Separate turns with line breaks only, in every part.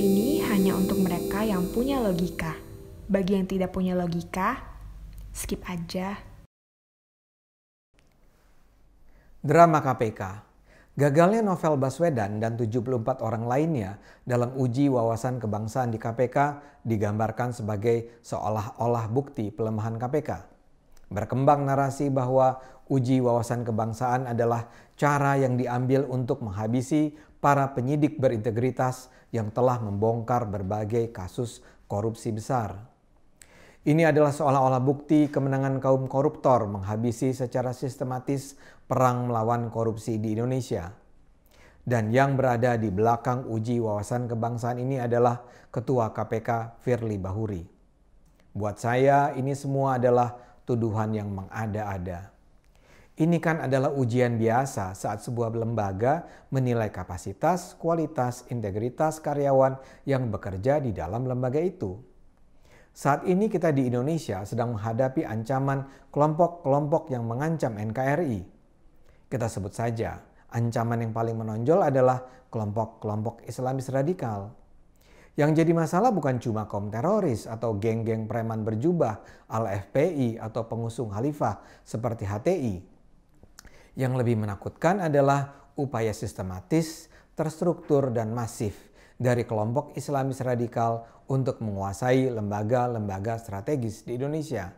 ini hanya untuk mereka yang punya logika. Bagi yang tidak punya logika, skip aja.
Drama KPK. Gagalnya Novel Baswedan dan 74 orang lainnya dalam uji wawasan kebangsaan di KPK digambarkan sebagai seolah-olah bukti pelemahan KPK. Berkembang narasi bahwa uji wawasan kebangsaan adalah cara yang diambil untuk menghabisi para penyidik berintegritas yang telah membongkar berbagai kasus korupsi besar. Ini adalah seolah-olah bukti kemenangan kaum koruptor menghabisi secara sistematis perang melawan korupsi di Indonesia. Dan yang berada di belakang uji wawasan kebangsaan ini adalah Ketua KPK Firly Bahuri. Buat saya ini semua adalah tuduhan yang mengada-ada. Ini kan adalah ujian biasa saat sebuah lembaga menilai kapasitas, kualitas, integritas karyawan yang bekerja di dalam lembaga itu. Saat ini kita di Indonesia sedang menghadapi ancaman kelompok-kelompok yang mengancam NKRI. Kita sebut saja, ancaman yang paling menonjol adalah kelompok-kelompok Islamis radikal. Yang jadi masalah bukan cuma kaum teroris atau geng-geng preman berjubah ala FPI atau pengusung khalifah seperti HTI. Yang lebih menakutkan adalah upaya sistematis, terstruktur, dan masif dari kelompok Islamis radikal untuk menguasai lembaga-lembaga strategis di Indonesia.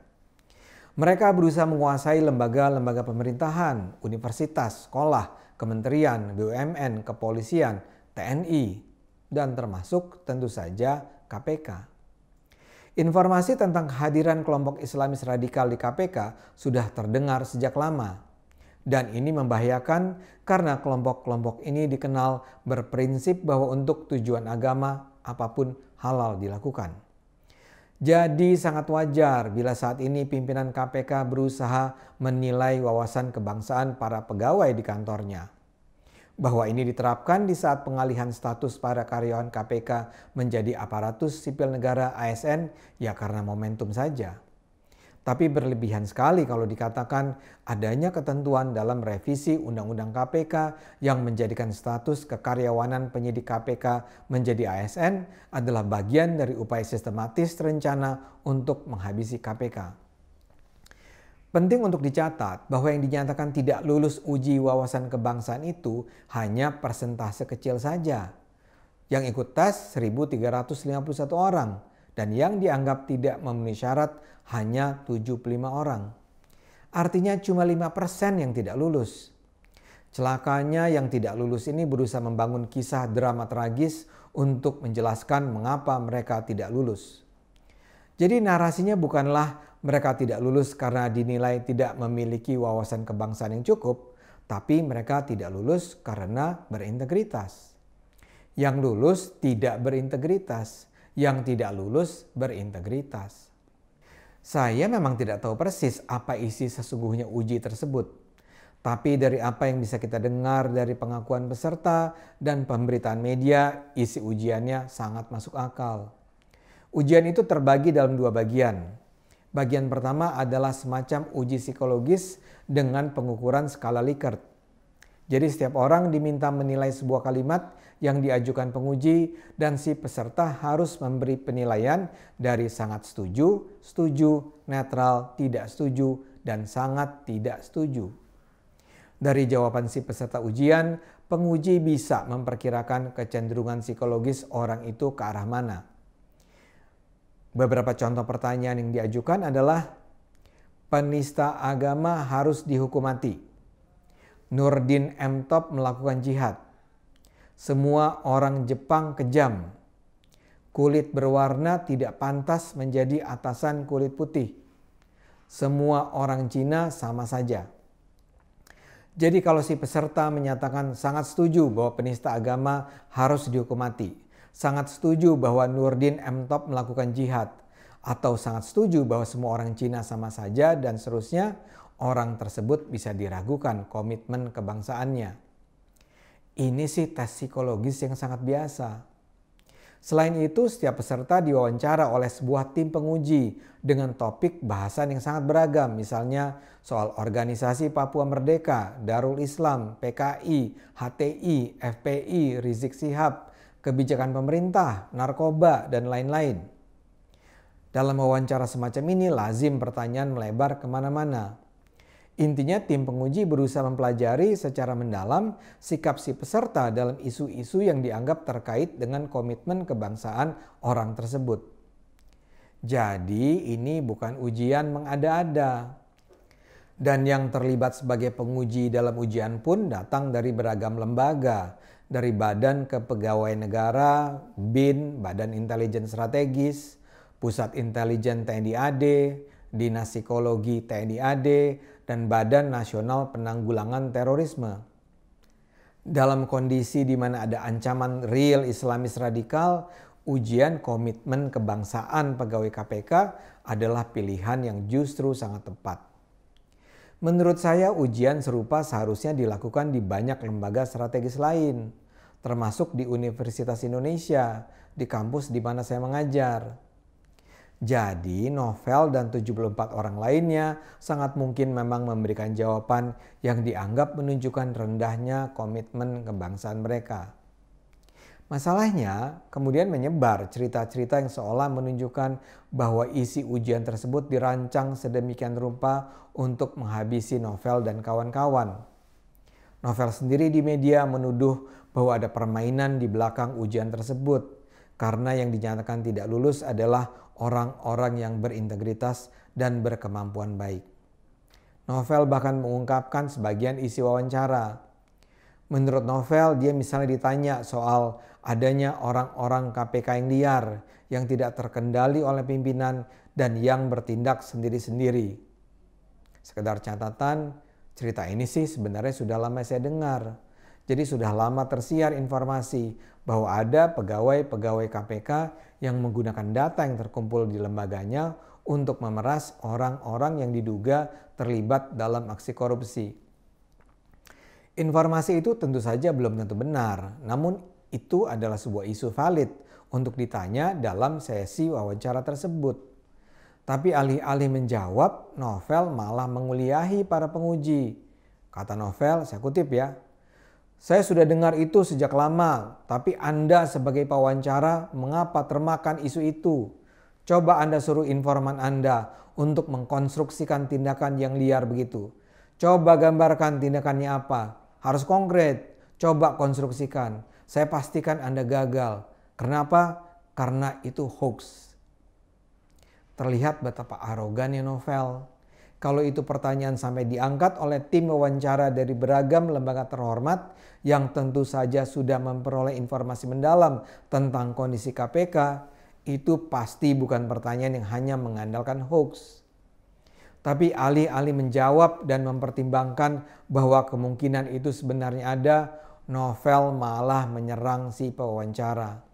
Mereka berusaha menguasai lembaga-lembaga pemerintahan, universitas, sekolah, kementerian, BUMN, kepolisian, TNI, dan termasuk tentu saja KPK. Informasi tentang kehadiran kelompok Islamis radikal di KPK sudah terdengar sejak lama. Dan ini membahayakan karena kelompok-kelompok ini dikenal berprinsip bahwa untuk tujuan agama apapun halal dilakukan. Jadi sangat wajar bila saat ini pimpinan KPK berusaha menilai wawasan kebangsaan para pegawai di kantornya. Bahwa ini diterapkan di saat pengalihan status para karyawan KPK menjadi aparatus sipil negara ASN ya karena momentum saja. Tapi berlebihan sekali kalau dikatakan adanya ketentuan dalam revisi Undang-Undang KPK yang menjadikan status kekaryawanan penyidik KPK menjadi ASN adalah bagian dari upaya sistematis terencana untuk menghabisi KPK. Penting untuk dicatat bahwa yang dinyatakan tidak lulus uji wawasan kebangsaan itu hanya persentase kecil saja. Yang ikut tes 1.351 orang dan yang dianggap tidak memenuhi syarat hanya 75 orang. Artinya cuma 5% yang tidak lulus. Celakanya yang tidak lulus ini berusaha membangun kisah drama tragis untuk menjelaskan mengapa mereka tidak lulus. Jadi narasinya bukanlah mereka tidak lulus karena dinilai tidak memiliki wawasan kebangsaan yang cukup, tapi mereka tidak lulus karena berintegritas. Yang lulus tidak berintegritas, yang tidak lulus berintegritas. Saya memang tidak tahu persis apa isi sesungguhnya uji tersebut. Tapi dari apa yang bisa kita dengar dari pengakuan peserta dan pemberitaan media, isi ujiannya sangat masuk akal. Ujian itu terbagi dalam dua bagian. Bagian pertama adalah semacam uji psikologis dengan pengukuran skala Likert. Jadi setiap orang diminta menilai sebuah kalimat yang diajukan penguji dan si peserta harus memberi penilaian dari sangat setuju, setuju, netral, tidak setuju, dan sangat tidak setuju. Dari jawaban si peserta ujian, penguji bisa memperkirakan kecenderungan psikologis orang itu ke arah mana. Beberapa contoh pertanyaan yang diajukan adalah, penista agama harus dihukum mati. Nurdin M. Top melakukan jihad. Semua orang Jepang kejam. Kulit berwarna tidak pantas menjadi atasan kulit putih. Semua orang Cina sama saja. Jadi kalau si peserta menyatakan sangat setuju bahwa penista agama harus dihukum mati, sangat setuju bahwa Nurdin M. Top melakukan jihad, atau sangat setuju bahwa semua orang Cina sama saja dan seterusnya, orang tersebut bisa diragukan komitmen kebangsaannya. Ini sih tes psikologis yang sangat biasa. Selain itu, setiap peserta diwawancara oleh sebuah tim penguji dengan topik bahasan yang sangat beragam. Misalnya soal organisasi Papua Merdeka, Darul Islam, PKI, HTI, FPI, Rizik Sihab, kebijakan pemerintah, narkoba, dan lain-lain. Dalam wawancara semacam ini lazim pertanyaan melebar kemana-mana. Intinya tim penguji berusaha mempelajari secara mendalam sikap si peserta dalam isu-isu yang dianggap terkait dengan komitmen kebangsaan orang tersebut. Jadi ini bukan ujian mengada-ada. Dan yang terlibat sebagai penguji dalam ujian pun datang dari beragam lembaga, dari Badan Kepegawaian Negara, BIN, Badan Intelijen Strategis, Pusat Intelijen TNI AD, Dinas Psikologi TNI AD, dan Badan Nasional Penanggulangan Terorisme. Dalam kondisi di mana ada ancaman real Islamis radikal, ujian komitmen kebangsaan pegawai KPK adalah pilihan yang justru sangat tepat. Menurut saya ujian serupa seharusnya dilakukan di banyak lembaga strategis lain, termasuk di Universitas Indonesia, di kampus di mana saya mengajar. Jadi Novel dan 74 orang lainnya sangat mungkin memang memberikan jawaban yang dianggap menunjukkan rendahnya komitmen kebangsaan mereka. Masalahnya kemudian menyebar cerita-cerita yang seolah menunjukkan bahwa isi ujian tersebut dirancang sedemikian rupa untuk menghabisi Novel dan kawan-kawan. Novel sendiri di media menuduh bahwa ada permainan di belakang ujian tersebut karena yang dinyatakan tidak lulus adalah orang-orang yang berintegritas dan berkemampuan baik. Novel bahkan mengungkapkan sebagian isi wawancara. Menurut Novel, dia misalnya ditanya soal adanya orang-orang KPK yang liar, yang tidak terkendali oleh pimpinan dan yang bertindak sendiri-sendiri. Sekedar catatan, cerita ini sih sebenarnya sudah lama saya dengar. Jadi sudah lama tersiar informasi bahwa ada pegawai-pegawai KPK yang menggunakan data yang terkumpul di lembaganya untuk memeras orang-orang yang diduga terlibat dalam aksi korupsi. Informasi itu tentu saja belum tentu benar, namun itu adalah sebuah isu valid untuk ditanya dalam sesi wawancara tersebut. Tapi alih-alih menjawab, Novel malah menguliahi para penguji. Kata Novel, saya kutip ya, "Saya sudah dengar itu sejak lama, tapi Anda sebagai pewawancara mengapa termakan isu itu? Coba Anda suruh informan Anda untuk mengkonstruksikan tindakan yang liar begitu. Coba gambarkan tindakannya apa. Harus konkret. Coba konstruksikan. Saya pastikan Anda gagal. Kenapa? Karena itu hoax." Terlihat betapa arogannya Novel. Kalau itu pertanyaan sampai diangkat oleh tim wawancara dari beragam lembaga terhormat yang tentu saja sudah memperoleh informasi mendalam tentang kondisi KPK, itu pasti bukan pertanyaan yang hanya mengandalkan hoax. Tapi alih-alih menjawab dan mempertimbangkan bahwa kemungkinan itu sebenarnya ada, Novel malah menyerang si pewawancara.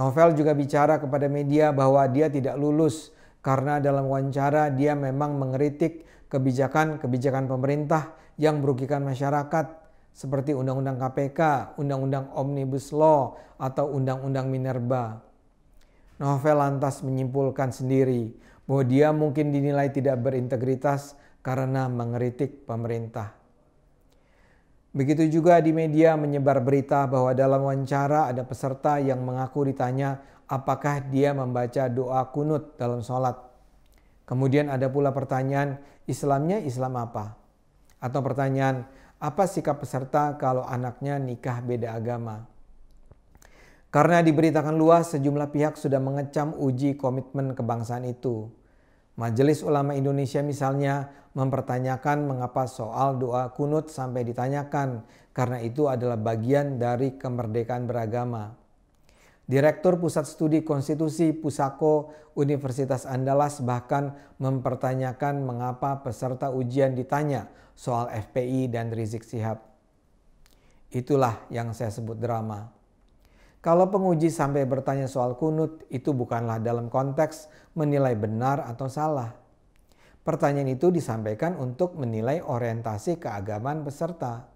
Novel juga bicara kepada media bahwa dia tidak lulus karena dalam wawancara dia memang mengkritik kebijakan-kebijakan pemerintah yang merugikan masyarakat seperti Undang-Undang KPK, Undang-Undang Omnibus Law, atau Undang-Undang Minerba. Novel lantas menyimpulkan sendiri bahwa dia mungkin dinilai tidak berintegritas karena mengkritik pemerintah. Begitu juga di media menyebar berita bahwa dalam wawancara ada peserta yang mengaku ditanya apakah dia membaca doa kunut dalam sholat. Kemudian ada pula pertanyaan, Islamnya Islam apa? Atau pertanyaan, apa sikap peserta kalau anaknya nikah beda agama? Karena diberitakan luas, sejumlah pihak sudah mengecam uji komitmen kebangsaan itu. Majelis Ulama Indonesia misalnya mempertanyakan mengapa soal doa kunut sampai ditanyakan, karena itu adalah bagian dari kemerdekaan beragama. Direktur Pusat Studi Konstitusi Pusako Universitas Andalas bahkan mempertanyakan mengapa peserta ujian ditanya soal FPI dan Rizik Syihab. Itulah yang saya sebut drama. Kalau penguji sampai bertanya soal kunut, itu bukanlah dalam konteks menilai benar atau salah. Pertanyaan itu disampaikan untuk menilai orientasi keagamaan peserta.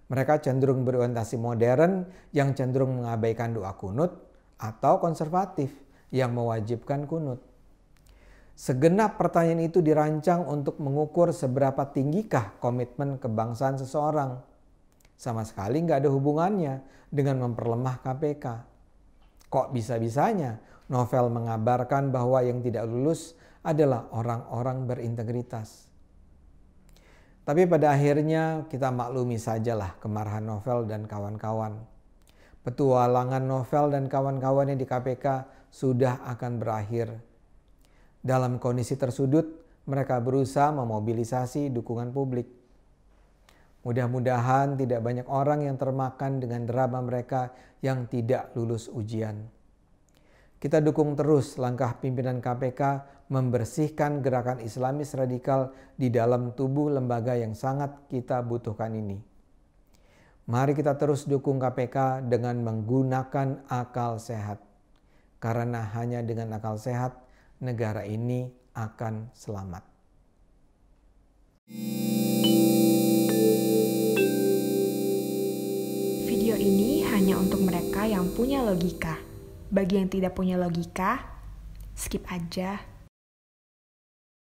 Mereka cenderung berorientasi modern yang cenderung mengabaikan doa kunut atau konservatif yang mewajibkan kunut. Segenap pertanyaan itu dirancang untuk mengukur seberapa tinggikah komitmen kebangsaan seseorang. sama sekali nggak ada hubungannya dengan memperlemah KPK. Kok bisa-bisanya novel mengabarkan bahwa yang tidak lulus adalah orang-orang berintegritas? Tapi pada akhirnya kita maklumi sajalah kemarahan novel dan kawan-kawan. Petualangan novel dan kawan-kawannya di KPK sudah akan berakhir. Dalam kondisi tersudut, mereka berusaha memobilisasi dukungan publik. Mudah-mudahan tidak banyak orang yang termakan dengan drama mereka yang tidak lulus ujian. Kita dukung terus langkah pimpinan KPK membersihkan gerakan Islamis radikal di dalam tubuh lembaga yang sangat kita butuhkan ini. Mari kita terus dukung KPK dengan menggunakan akal sehat. Karena hanya dengan akal sehat, negara ini akan selamat.
Video ini hanya untuk mereka yang punya logika. Bagi yang tidak punya logika, skip aja.